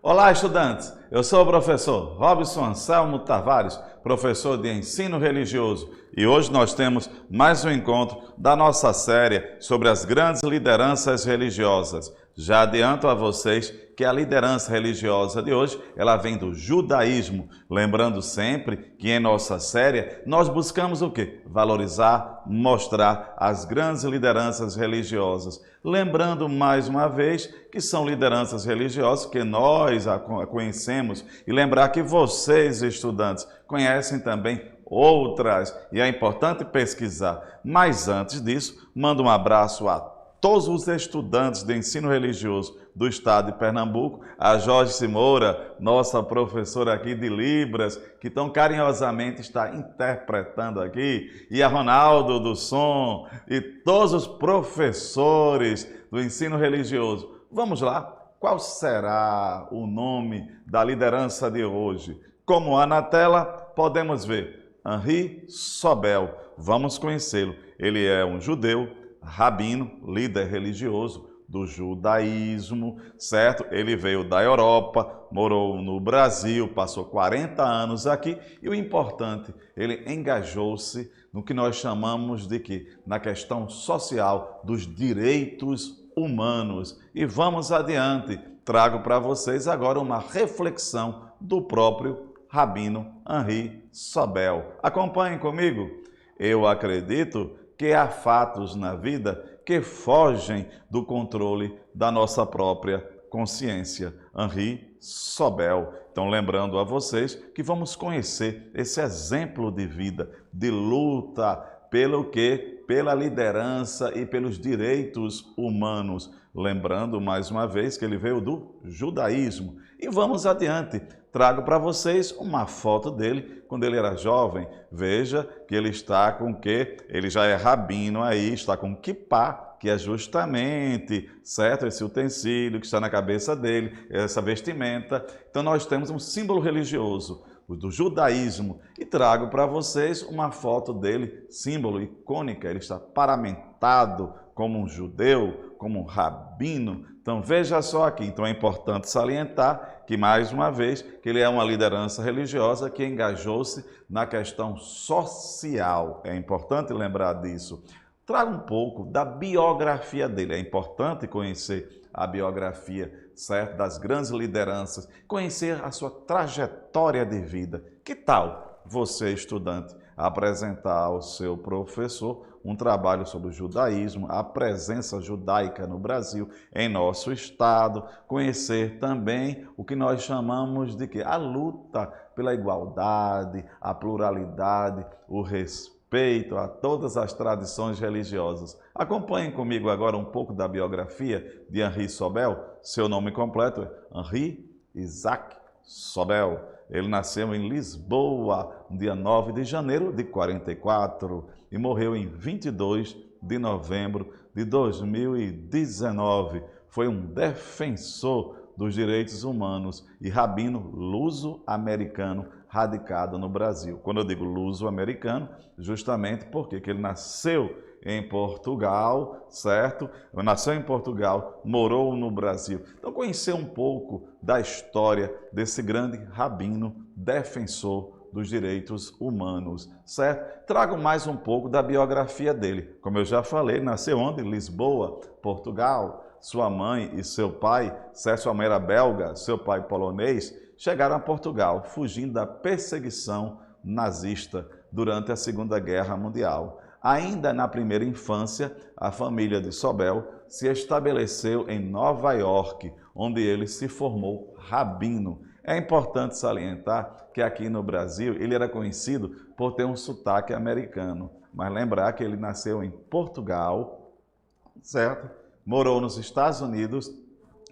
Olá, estudantes! Eu sou o professor Robson Anselmo Tavares, professor de ensino religioso, e hoje nós temos mais um encontro da nossa série sobre as grandes lideranças religiosas. Já adianto a vocês que a liderança religiosa de hoje, ela vem do judaísmo, lembrando sempre que em nossa série nós buscamos o quê? Valorizar, mostrar as grandes lideranças religiosas. Lembrando mais uma vez que são lideranças religiosas que nós conhecemos e lembrar que vocês, estudantes, conhecem também outras e é importante pesquisar. Mas antes disso, mando um abraço a todos os estudantes de ensino religioso do estado de Pernambuco, a Jorge Moura, nossa professora aqui de Libras, que tão carinhosamente está interpretando aqui, e a Ronaldo do som, e todos os professores do ensino religioso. Vamos lá, qual será o nome da liderança de hoje? Como há na tela, podemos ver Henri Sobel. Vamos conhecê-lo. Ele é um judeu, rabino, líder religioso do judaísmo, certo? Ele veio da Europa, morou no Brasil, passou 40 anos aqui e o importante, ele engajou-se no que nós chamamos de quê? Na questão social dos direitos humanos. E vamos adiante, trago para vocês agora uma reflexão do próprio rabino Henri Sobel. Acompanhem comigo. Eu acredito que há fatos na vida que fogem do controle da nossa própria consciência. Henri Sobel. Então, lembrando a vocês que vamos conhecer esse exemplo de vida, de luta pelo quê? Pela liderança e pelos direitos humanos. Lembrando, mais uma vez, que ele veio do judaísmo. E vamos adiante. Trago para vocês uma foto dele quando ele era jovem. Veja que ele está com o quê? Ele já é rabino aí, está com kippá, que é justamente, certo? Esse utensílio que está na cabeça dele, essa vestimenta. Então nós temos um símbolo religioso do judaísmo e trago para vocês uma foto dele, símbolo icônica. Ele está paramentado como um judeu, como um rabino. Então veja só aqui, então é importante salientar que mais uma vez que ele é uma liderança religiosa que engajou-se na questão social. É importante lembrar disso. Traga um pouco da biografia dele. É importante conhecer a biografia, certo, das grandes lideranças, conhecer a sua trajetória de vida. Que tal você, estudante, apresentar ao seu professor um trabalho sobre o judaísmo, a presença judaica no Brasil, em nosso estado, conhecer também o que nós chamamos de quê? A luta pela igualdade, a pluralidade, o respeito a todas as tradições religiosas. Acompanhem comigo agora um pouco da biografia de Henri Sobel. Seu nome completo é Henri Isaac Sobel. Ele nasceu em Lisboa, no dia 9 de janeiro de 44 e morreu em 22 de novembro de 2019. Foi um defensor dos direitos humanos e rabino luso-americano radicado no Brasil. Quando eu digo luso-americano, justamente porque ele nasceu em Portugal, certo? Nasceu em Portugal, morou no Brasil. Então, conhecer um pouco da história desse grande rabino defensor dos direitos humanos, certo? Trago mais um pouco da biografia dele. Como eu já falei, nasceu onde? Lisboa, Portugal. Sua mãe e seu pai, certo? Sua mãe era belga, seu pai polonês, chegaram a Portugal, fugindo da perseguição nazista durante a Segunda Guerra Mundial. Ainda na primeira infância, a família de Sobel se estabeleceu em Nova York, onde ele se formou rabino. É importante salientar que aqui no Brasil ele era conhecido por ter um sotaque americano, mas lembrar que ele nasceu em Portugal, certo? Morou nos Estados Unidos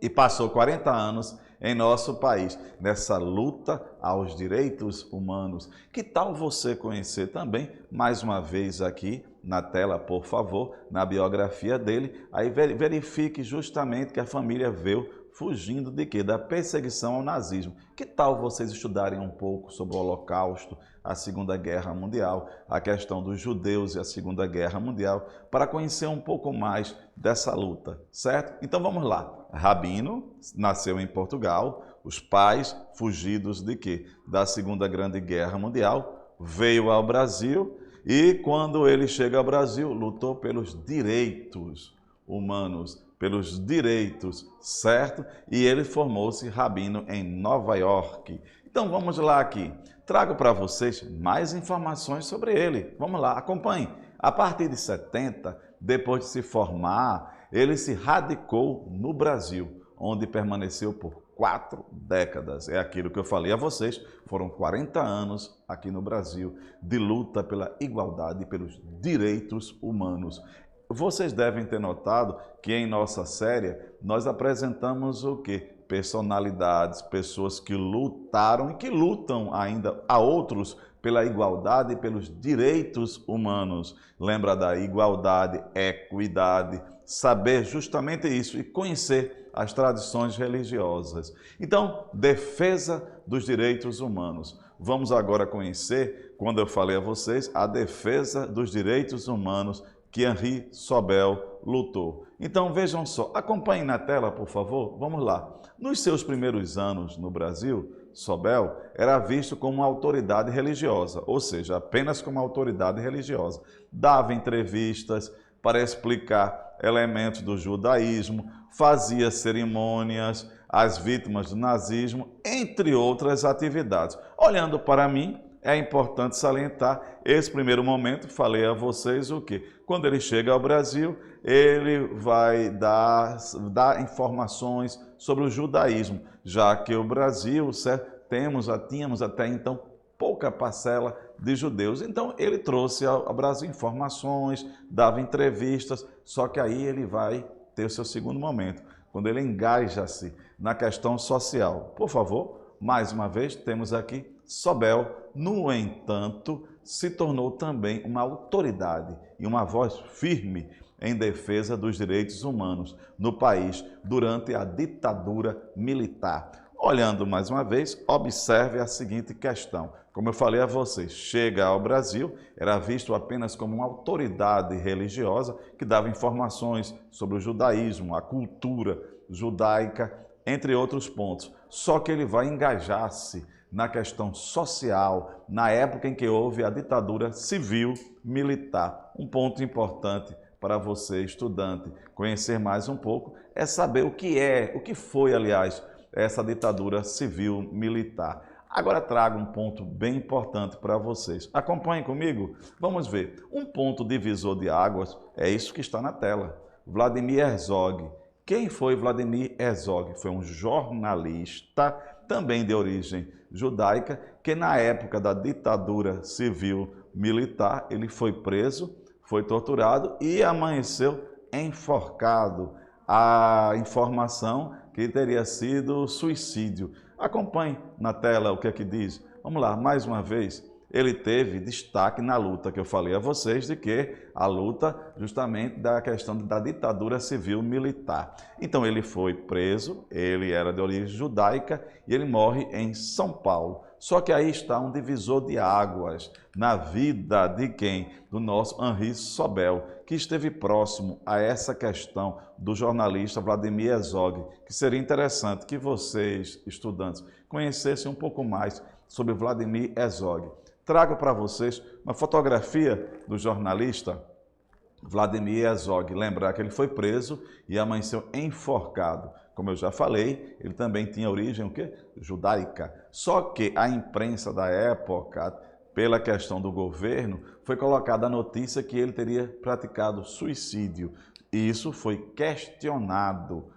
e passou 40 anos em nosso país, nessa luta aos direitos humanos. Que tal você conhecer também, mais uma vez aqui, na tela, por favor, na biografia dele, aí verifique justamente que a família veio fugindo de quê? Da perseguição ao nazismo. Que tal vocês estudarem um pouco sobre o Holocausto, a Segunda Guerra Mundial, a questão dos judeus e a Segunda Guerra Mundial, para conhecer um pouco mais dessa luta, certo? Então vamos lá. Rabino nasceu em Portugal, os pais fugidos de quê? Da Segunda Grande Guerra Mundial, veio ao Brasil e quando ele chega ao Brasil, lutou pelos direitos humanos, pelos direitos, certo? E ele formou-se rabino em Nova York. Então vamos lá aqui. Trago para vocês mais informações sobre ele. Vamos lá, acompanhe. A partir de 70, depois de se formar, ele se radicou no Brasil, onde permaneceu por 4 décadas. É aquilo que eu falei a vocês, foram 40 anos aqui no Brasil de luta pela igualdade e pelos direitos humanos. Vocês devem ter notado que em nossa série nós apresentamos o quê? Personalidades, pessoas que lutaram e que lutam ainda a outros pela igualdade e pelos direitos humanos. Lembra da igualdade, equidade, saber justamente isso e conhecer as tradições religiosas. Então, defesa dos direitos humanos. Vamos agora conhecer, quando eu falei a vocês, a defesa dos direitos humanos que Henri Sobel lutou. Então vejam só, acompanhem na tela, por favor, vamos lá. Nos seus primeiros anos no Brasil, Sobel era visto como uma autoridade religiosa, ou seja, apenas como autoridade religiosa. Dava entrevistas para explicar elementos do judaísmo, fazia cerimônias às vítimas do nazismo, entre outras atividades. Olhando para mim, é importante salientar esse primeiro momento, falei a vocês o quê? Quando ele chega ao Brasil, ele vai dar informações sobre o judaísmo, já que o Brasil, certo, tínhamos até então pouca parcela de judeus. Então ele trouxe ao Brasil informações, dava entrevistas, só que aí ele vai ter o seu segundo momento, quando ele engaja-se na questão social. Por favor, mais uma vez, temos aqui Sobel, no entanto, se tornou também uma autoridade e uma voz firme em defesa dos direitos humanos no país durante a ditadura militar. Olhando mais uma vez, observe a seguinte questão. Como eu falei a vocês, chega ao Brasil, era visto apenas como uma autoridade religiosa que dava informações sobre o judaísmo, a cultura judaica, entre outros pontos. Só que ele vai engajar-se na questão social, na época em que houve a ditadura civil-militar. Um ponto importante para você, estudante, conhecer mais um pouco, é saber o que foi, aliás, essa ditadura civil-militar. Agora trago um ponto bem importante para vocês. Acompanhem comigo. Vamos ver. Um ponto divisor de águas é isso que está na tela. Vladimir Herzog. Quem foi Vladimir Herzog? Foi um jornalista, também de origem judaica, que na época da ditadura civil-militar, ele foi preso, foi torturado e amanheceu enforcado. A informação que teria sido suicídio. Acompanhe na tela o que é que diz. Vamos lá, mais uma vez. Ele teve destaque na luta que eu falei a vocês, de que a luta justamente da questão da ditadura civil-militar. Então ele foi preso, ele era de origem judaica e ele morre em São Paulo. Só que aí está um divisor de águas na vida de quem? Do nosso Henri Sobel, que esteve próximo a essa questão do jornalista Vladimir Herzog, que seria interessante que vocês, estudantes, conhecessem um pouco mais sobre Vladimir Herzog. Trago para vocês uma fotografia do jornalista Vladimir Herzog. Lembrar que ele foi preso e amanheceu enforcado. Como eu já falei, ele também tinha origem o quê? Judaica. Só que a imprensa da época, pela questão do governo, foi colocada a notícia que ele teria praticado suicídio. E isso foi questionado.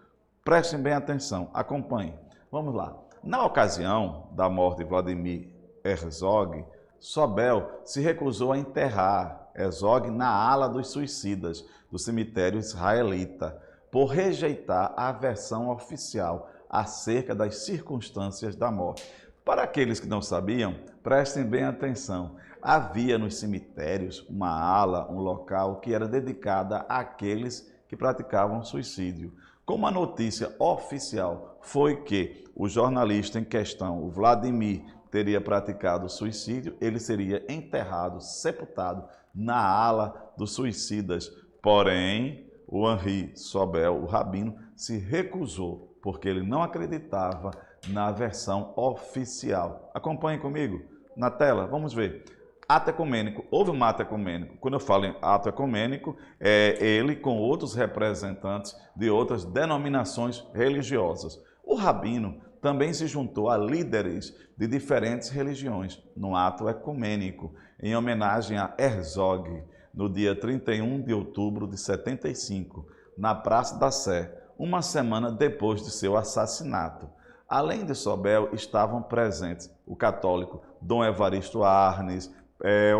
Prestem bem atenção, acompanhem. Vamos lá. Na ocasião da morte de Vladimir Herzog, Sobel se recusou a enterrar Herzog na ala dos suicidas do cemitério israelita, por rejeitar a versão oficial acerca das circunstâncias da morte. Para aqueles que não sabiam, prestem bem atenção. Havia nos cemitérios uma ala, um local que era dedicada àqueles que praticavam suicídio. Como a notícia oficial foi que o jornalista em questão, o Vladimir, teria praticado suicídio, ele seria enterrado, sepultado na ala dos suicidas. Porém, o Henri Sobel, o rabino, se recusou, porque ele não acreditava na versão oficial. Acompanhe comigo na tela, vamos ver. Ato ecumênico, houve um ato ecumênico. Quando eu falo em ato ecumênico, é ele com outros representantes de outras denominações religiosas. O rabino também se juntou a líderes de diferentes religiões no ato ecumênico, em homenagem a Herzog, no dia 31 de outubro de 75, na Praça da Sé, uma semana depois de seu assassinato. Além de Sobel, estavam presentes o católico Dom Evaristo Arnes,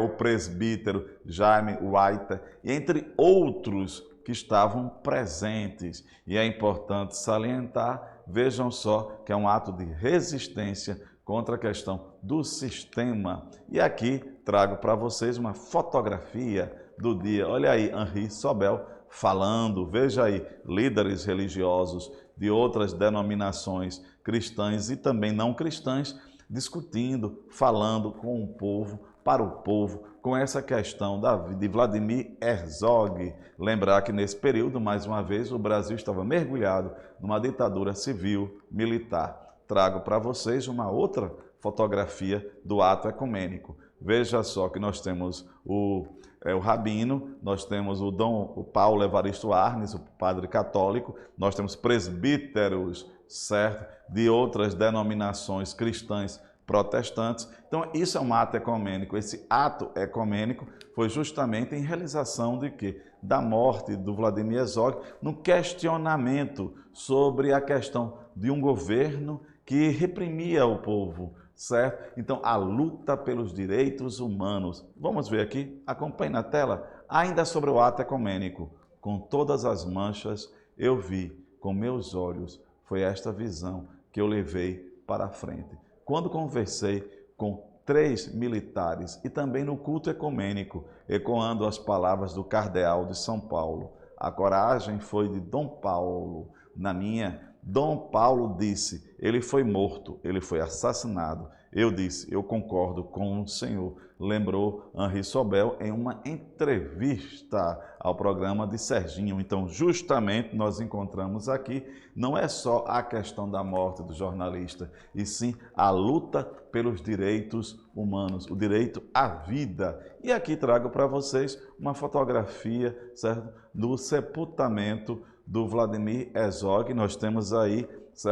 o presbítero Jaime White, e entre outros que estavam presentes. E é importante salientar, vejam só, que é um ato de resistência contra a questão do sistema. E aqui trago para vocês uma fotografia do dia. Olha aí, Henri Sobel falando, veja aí, líderes religiosos de outras denominações cristãs e também não cristãs, discutindo, falando com o povo, para o povo, com essa questão de Vladimir Herzog. Lembrar que nesse período, mais uma vez, o Brasil estava mergulhado numa ditadura civil-militar. Trago para vocês uma outra fotografia do ato ecumênico. Veja só que nós temos o rabino, nós temos o Paulo Evaristo Arnes, o padre católico, nós temos presbíteros, certo, de outras denominações cristãs protestantes. Então, isso é um ato ecumênico. Esse ato ecumênico foi justamente em realização de quê? Da morte do Vladimir Herzog, no questionamento sobre a questão de um governo que reprimia o povo, certo? Então, a luta pelos direitos humanos. Vamos ver aqui, acompanhe na tela, ainda sobre o ato ecumênico. Com todas as manchas eu vi com meus olhos, foi esta visão que eu levei para a frente. Quando conversei com 3 militares e também no culto ecumênico, ecoando as palavras do cardeal de São Paulo, a coragem foi de Dom Paulo. Na minha, Dom Paulo disse, ele foi morto, ele foi assassinado. Eu disse, eu concordo com o senhor, lembrou Henri Sobel em uma entrevista ao programa de Serginho. Então, justamente, nós encontramos aqui, não é só a questão da morte do jornalista, e sim a luta pelos direitos humanos, o direito à vida. E aqui trago para vocês uma fotografia, certo, do sepultamento do Vladimir Herzog. Nós temos aí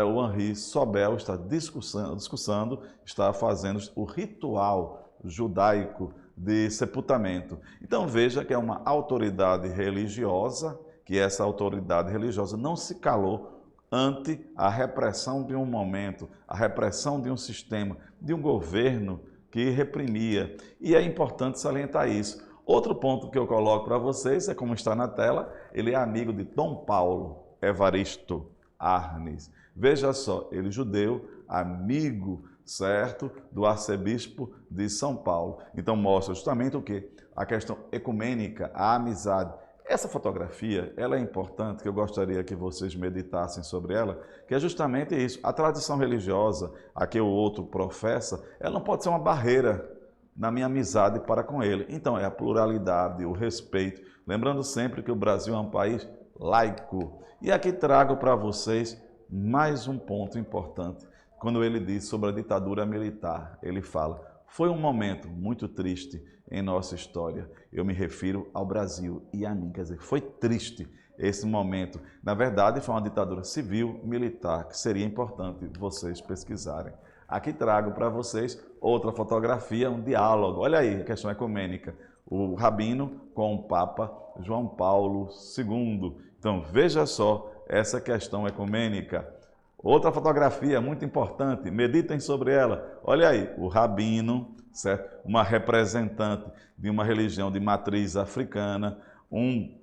o Henri Sobel está discussando, está fazendo o ritual judaico de sepultamento. Então veja que é uma autoridade religiosa, que essa autoridade religiosa não se calou ante a repressão de um momento, a repressão de um sistema, de um governo que reprimia. E é importante salientar isso. Outro ponto que eu coloco para vocês é como está na tela, ele é amigo de Dom Paulo Evaristo Arnes. Veja só, ele judeu, amigo, certo, do arcebispo de São Paulo. Então mostra justamente o quê? A questão ecumênica, a amizade. Essa fotografia, ela é importante, que eu gostaria que vocês meditassem sobre ela, que é justamente isso. A tradição religiosa, a que o outro professa, ela não pode ser uma barreira na minha amizade para com ele. Então é a pluralidade, o respeito. Lembrando sempre que o Brasil é um país laico. E aqui trago para vocês mais um ponto importante. Quando ele diz sobre a ditadura militar, ele fala, foi um momento muito triste em nossa história. Eu me refiro ao Brasil e a mim. Quer dizer, foi triste esse momento. Na verdade, foi uma ditadura civil, militar, que seria importante vocês pesquisarem. Aqui trago para vocês outra fotografia, um diálogo. Olha aí, a questão ecumênica. O rabino com o Papa João Paulo II. Então, veja só essa questão ecumênica. Outra fotografia muito importante, meditem sobre ela. Olha aí, o rabino, certo? Uma representante de uma religião de matriz africana, um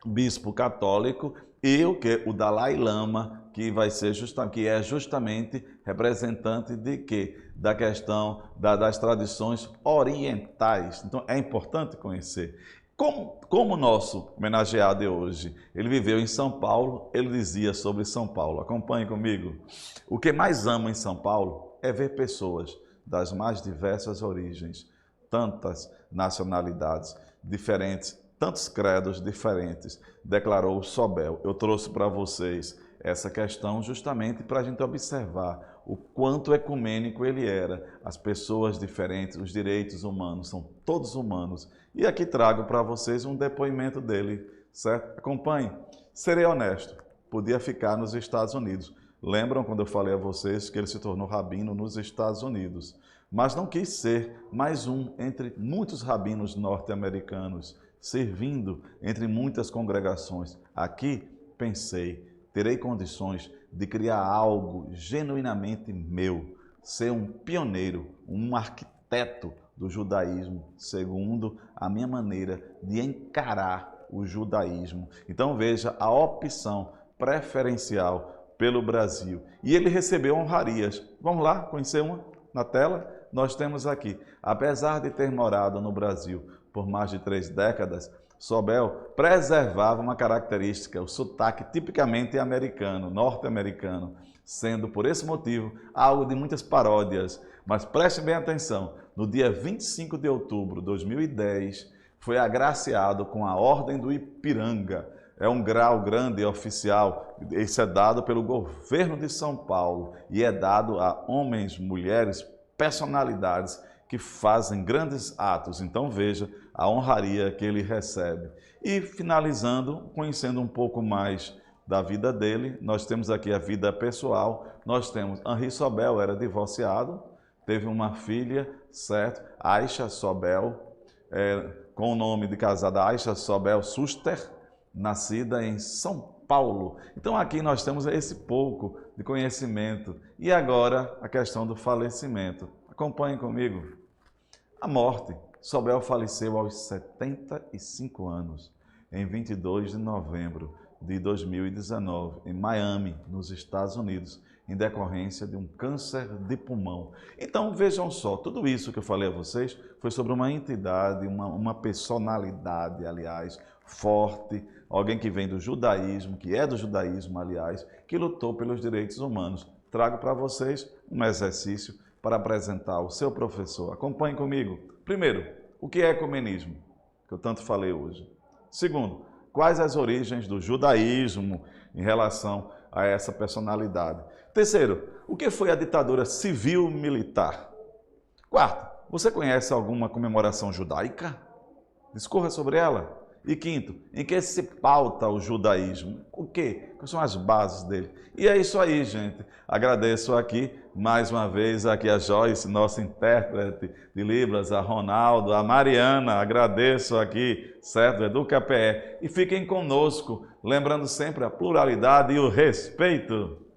bispo católico E o que? O Dalai Lama, que vai ser que é justamente representante de quê? Da questão das tradições orientais. Então é importante conhecer. Como o nosso homenageado de hoje, ele viveu em São Paulo, ele dizia sobre São Paulo. Acompanhe comigo. O que mais amo em São Paulo é ver pessoas das mais diversas origens, tantas nacionalidades diferentes, tantos credos diferentes, declarou Sobel. Eu trouxe para vocês essa questão justamente para a gente observar o quanto ecumênico ele era. As pessoas diferentes, os direitos humanos, são todos humanos. E aqui trago para vocês um depoimento dele, certo? Acompanhe. Serei honesto, podia ficar nos Estados Unidos. Lembram quando eu falei a vocês que ele se tornou rabino nos Estados Unidos? Mas não quis ser mais um entre muitos rabinos norte-americanos, servindo entre muitas congregações. Aqui pensei, terei condições de criar algo genuinamente meu, ser um pioneiro, um arquiteto do judaísmo, segundo a minha maneira de encarar o judaísmo. Então veja a opção preferencial pelo Brasil. E ele recebeu honrarias. Vamos lá conhecer uma na tela? Nós temos aqui, apesar de ter morado no Brasil por mais de 3 décadas, Sobel preservava uma característica, o sotaque tipicamente americano, norte-americano, sendo por esse motivo algo de muitas paródias. Mas prestem bem atenção, no dia 25 de outubro de 2010, foi agraciado com a Ordem do Ipiranga. É um grau grande e oficial, esse é dado pelo governo de São Paulo e é dado a homens, mulheres, personalidades que fazem grandes atos. Então veja a honraria que ele recebe. E finalizando, conhecendo um pouco mais da vida dele, nós temos aqui a vida pessoal. Nós temos Henri Sobel, era divorciado, teve uma filha, certo? Aisha Sobel, com o nome de casada Aisha Sobel Suster, nascida em São Paulo. Então aqui nós temos esse pouco de conhecimento. E agora a questão do falecimento. Acompanhem comigo. A morte. Sobel faleceu aos 75 anos, em 22 de novembro de 2019, em Miami, nos Estados Unidos, em decorrência de um câncer de pulmão. Então vejam só, tudo isso que eu falei a vocês foi sobre uma entidade, uma personalidade, aliás, forte, alguém que vem do judaísmo, que é do judaísmo, aliás, que lutou pelos direitos humanos. Trago para vocês um exercício para apresentar o seu professor. Acompanhe comigo. Primeiro, o que é ecumenismo, que eu tanto falei hoje. Segundo, quais as origens do judaísmo em relação a essa personalidade. Terceiro, o que foi a ditadura civil-militar? Quarto, você conhece alguma comemoração judaica? Discorra sobre ela. E quinto, em que se pauta o judaísmo? O quê? Quais são as bases dele? E é isso aí, gente. Agradeço aqui, mais uma vez, aqui a Joyce, nossa intérprete de Libras, a Ronaldo, a Mariana, agradeço aqui, certo? Educa PE. E fiquem conosco, lembrando sempre a pluralidade e o respeito.